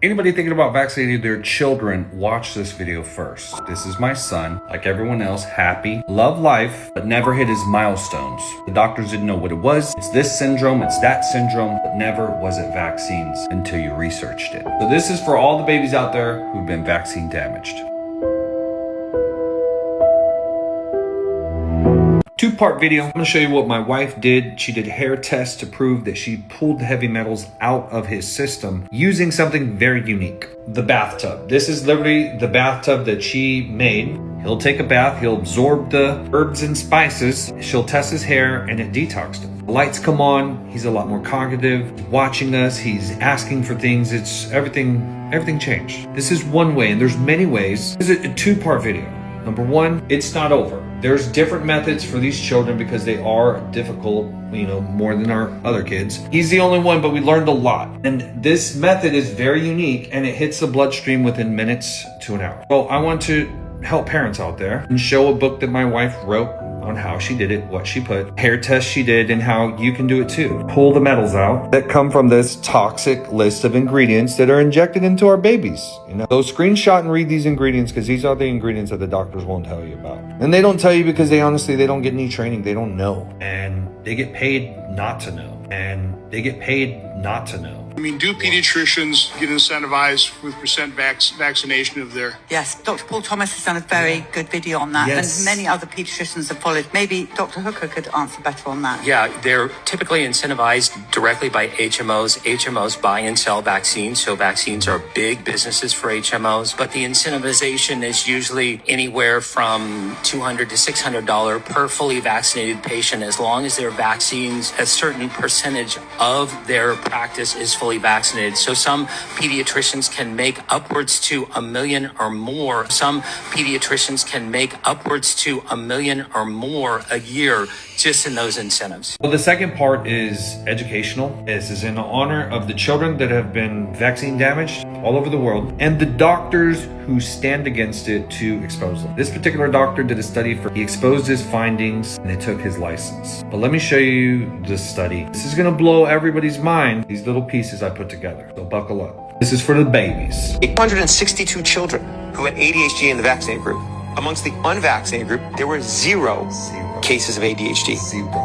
Anybody thinking about vaccinating their children, watch this video first. This is my son, like everyone else, happy, love life, but never hit his milestones. The doctors didn't know what it was. It's this syndrome, it's that syndrome, but never was it vaccines until you researched it. So this is for all the babies out there who've been vaccine damaged. Two-part video. I'm going to show you what my wife did. She did hair tests to prove that she pulled the heavy metals out of his system using something very unique. The bathtub. This is literally the bathtub that she made. He'll take a bath, he'll absorb the herbs and spices, she'll test his hair, and it detoxed him. The lights come on, he's a lot more cognitive, watching us, he's asking for things, it's everything changed. This is one way, and there's many ways. This is a two-part video. Number one, it's not over. There's different methods for these children because they are difficult, more than our other kids. He's the only one, but we learned a lot. And this method is very unique and it hits the bloodstream within minutes to an hour. So I want to help parents out there and show a book that my wife wrote on how she did it, what she put, hair tests she did, and how you can do it too. Pull the metals out that come from this toxic list of ingredients that are injected into our babies. So screenshot and read these ingredients because these are the ingredients that the doctors won't tell you about. And they don't tell you because they don't get any training. They don't know. And they get paid not to know. I mean, do pediatricians get incentivized with percent vaccination of their... Yes, Dr. Paul Thomas has done a very good video on that, yes. And many other pediatricians have followed. Maybe Dr. Hooker could answer better on that. Yeah, they're typically incentivized directly by HMOs. HMOs buy and sell vaccines, so vaccines are big businesses for HMOs, but the incentivization is usually anywhere from $200 to $600 per fully vaccinated patient, as long as their vaccines, a certain percentage of their practice is fully vaccinated. So some pediatricians can make upwards to $1 million or more. Some pediatricians can make upwards to $1 million or more a year just in those incentives. Well, the second part is educational. This is in honor of the children that have been vaccine damaged all over the world and the doctors who stand against it to expose them. This particular doctor did a study he exposed his findings and they took his license. But let me show you the study. This is going to blow everybody's mind, these little pieces I put together. So buckle up. This is for the babies. 862 children who had ADHD in the vaccinated group. Amongst the unvaccinated group, there were zero cases of ADHD.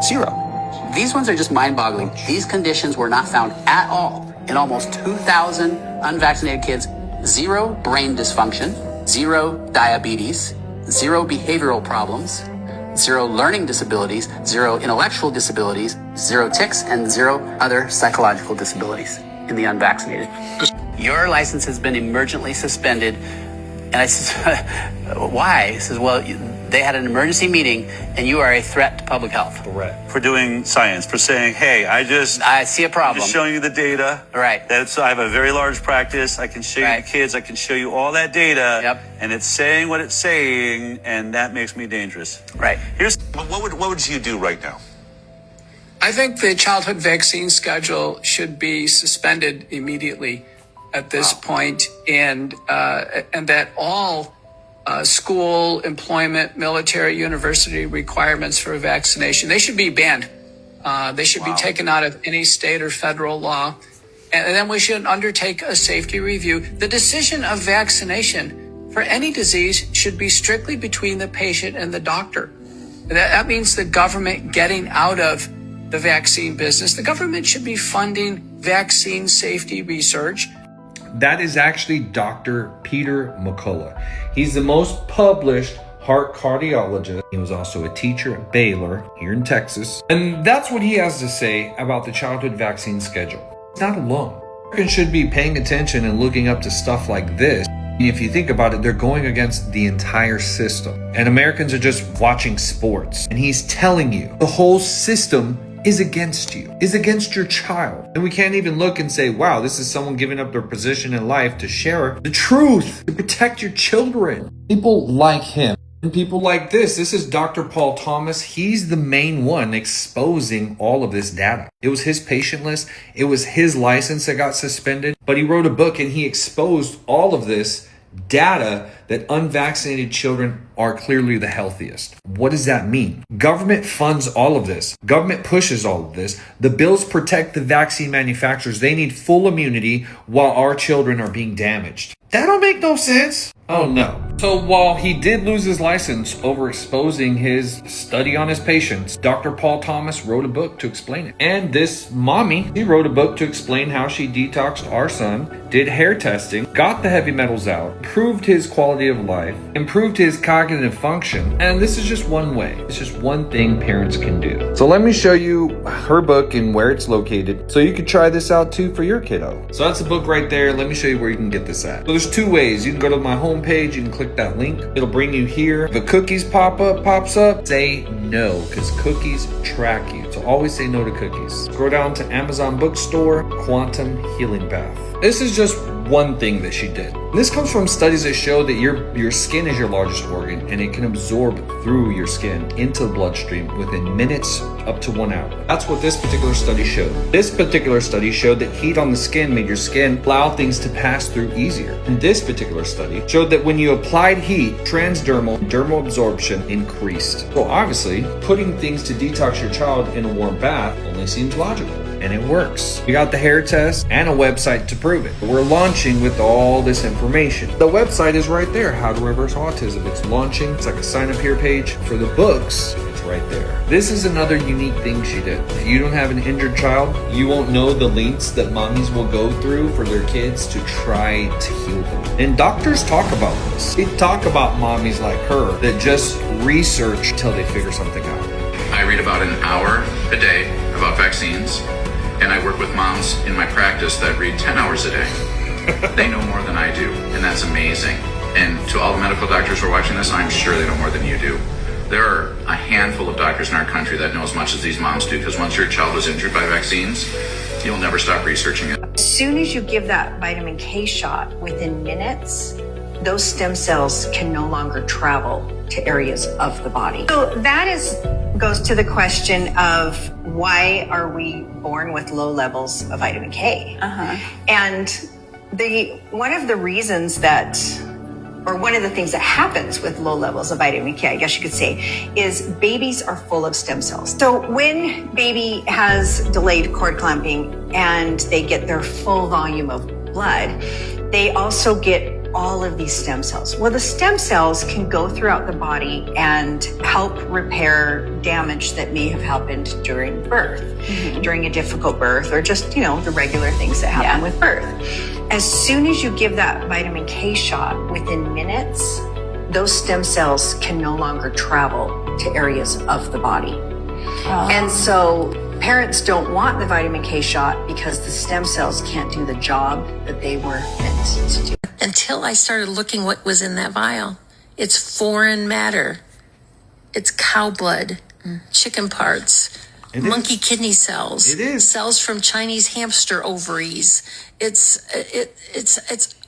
Zero. These ones are just mind-boggling. These conditions were not found at all in almost 2,000 unvaccinated kids. Zero brain dysfunction, zero diabetes, zero behavioral problems, zero learning disabilities, zero intellectual disabilities, zero tics, and zero other psychological disabilities in the unvaccinated. Your license has been emergently suspended. And I said, why? He says, well, they had an emergency meeting and you are a threat to public health. Correct. For doing science, for saying, hey, I see a problem. I'm just showing you the data. Right. I have a very large practice. I can show you the kids. I can show you all that data. Yep. And it's saying what it's saying, and that makes me dangerous. Right. What would you do right now? I think the childhood vaccine schedule should be suspended immediately at this point, and that all school, employment, military, university requirements for vaccination, they should be banned. They should be taken out of any state or federal law. And then we should undertake a safety review. The decision of vaccination for any disease should be strictly between the patient and the doctor. That means the government getting out of the vaccine business. The government should be funding vaccine safety research. That is actually Dr. Peter McCullough. He's the most published heart cardiologist. He was also a teacher at Baylor here in Texas. And that's what he has to say about the childhood vaccine schedule. He's not alone. Americans should be paying attention and looking up to stuff like this. If you think about it, they're going against the entire system. And Americans are just watching sports. And he's telling you the whole system is against you, is against your child. And we can't even look and say, wow, this is someone giving up their position in life to share the truth, to protect your children. People like him and people like this. This is Dr. Paul Thomas. He's the main one exposing all of this data. It was his patient list. It was his license that got suspended. But he wrote a book and he exposed all of this data that unvaccinated children are clearly the healthiest. What does that mean? Government funds all of this. Government pushes all of this. The bills protect the vaccine manufacturers. They need full immunity while our children are being damaged. That don't make no sense. Oh no. So while he did lose his license over exposing his study on his patients, Dr. Paul Thomas wrote a book to explain it. And this mommy, she wrote a book to explain how she detoxed our son, did hair testing, got the heavy metals out, improved his quality of life, improved his cognitive function. And this is just one way. It's just one thing parents can do. So let me show you her book and where it's located so you can try this out too for your kiddo. So that's the book right there. Let me show you where you can get this at. So there's two ways. You can go to my homepage, you can click that link. It'll bring you here. If the cookies pops up, say no, because cookies track you. So always say no to cookies. Scroll down to Amazon Bookstore, Quantum Healing Bath. This is just one thing that she did. This comes from studies that show that your skin is your largest organ and it can absorb through your skin into the bloodstream within minutes up to 1 hour. That's what this particular study showed. This particular study showed that heat on the skin made your skin allow things to pass through easier. And this particular study showed that when you applied heat, transdermal dermal absorption increased. So obviously, putting things to detox your child in a warm bath only seems logical. And it works. We got the hair test and a website to prove it. We're launching with all this information. The website is right there, How to Reverse Autism. It's launching. It's like a sign up here page. For the books, it's right there. This is another unique thing she did. If you don't have an injured child, you won't know the lengths that mommies will go through for their kids to try to heal them. And doctors talk about this. They talk about mommies like her that just research till they figure something out. I read about an hour a day about vaccines. And I work with moms in my practice that read 10 hours a day. They know more than I do, and that's amazing. And to all the medical doctors who are watching this, I'm sure they know more than you do. There are a handful of doctors in our country that know as much as these moms do, because once your child is injured by vaccines, you'll never stop researching it. As soon as you give that vitamin K shot, within minutes, those stem cells can no longer travel to areas of the body. So that goes to the question of why are we born with low levels of vitamin K? And one of the reasons that, or one of the things that happens with low levels of vitamin K, I guess you could say, is babies are full of stem cells. So when baby has delayed cord clamping and they get their full volume of blood, they also get all of these stem cells. Well, the stem cells can go throughout the body and help repair damage that may have happened during birth, during a difficult birth, or just, the regular things that happen with birth. As soon as you give that vitamin K shot, within minutes, those stem cells can no longer travel to areas of the body. And so parents don't want the vitamin K shot because the stem cells can't do the job that they were meant to do. Until I started looking what was in that vial. It's foreign matter. It's cow blood, chicken parts, monkey kidney cells, cells from Chinese hamster ovaries. It's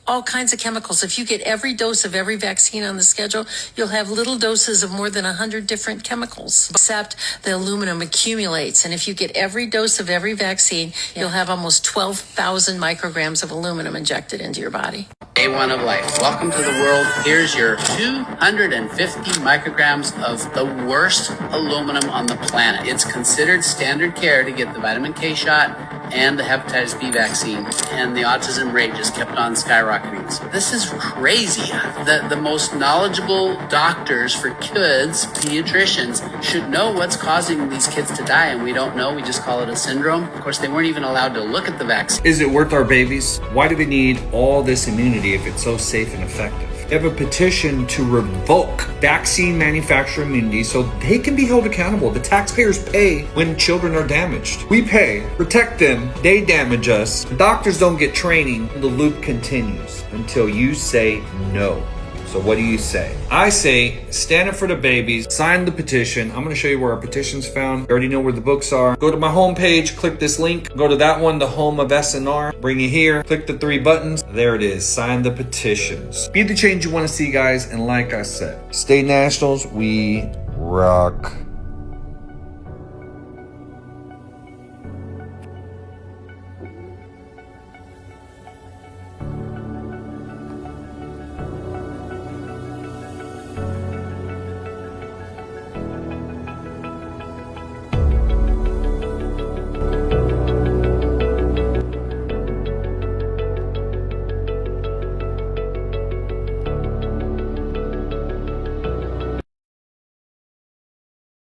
all kinds of chemicals. If you get every dose of every vaccine on the schedule, you'll have little doses of more than 100 different chemicals, except the aluminum accumulates. And if you get every dose of every vaccine, you'll have almost 12,000 micrograms of aluminum injected into your body. Day one of life. Welcome to the world. Here's your 250 micrograms of the worst aluminum on the planet. It's considered standard care to get the vitamin K shot and the hepatitis B vaccine, and the autism rate just kept on skyrocketing. So this is crazy. The most knowledgeable doctors for kids, pediatricians, should know what's causing these kids to die, and we don't know. We just call it a syndrome. Of course, they weren't even allowed to look at the vaccine. Is it worth our babies? Why do we need all this immunity if it's so safe and effective? They have a petition to revoke vaccine manufacturer immunity so they can be held accountable. The taxpayers pay when children are damaged. We pay, protect them, they damage us. The doctors don't get training. The loop continues until you say no. So what do you say? I say, stand up for the babies, sign the petition. I'm going to show you where our petition's found. You already know where the books are. Go to my homepage, click this link, go to that one, the home of SNR, bring you here, click the 3 buttons. There it is, sign the petitions. Be the change you want to see, guys. And like I said, State Nationals, we rock.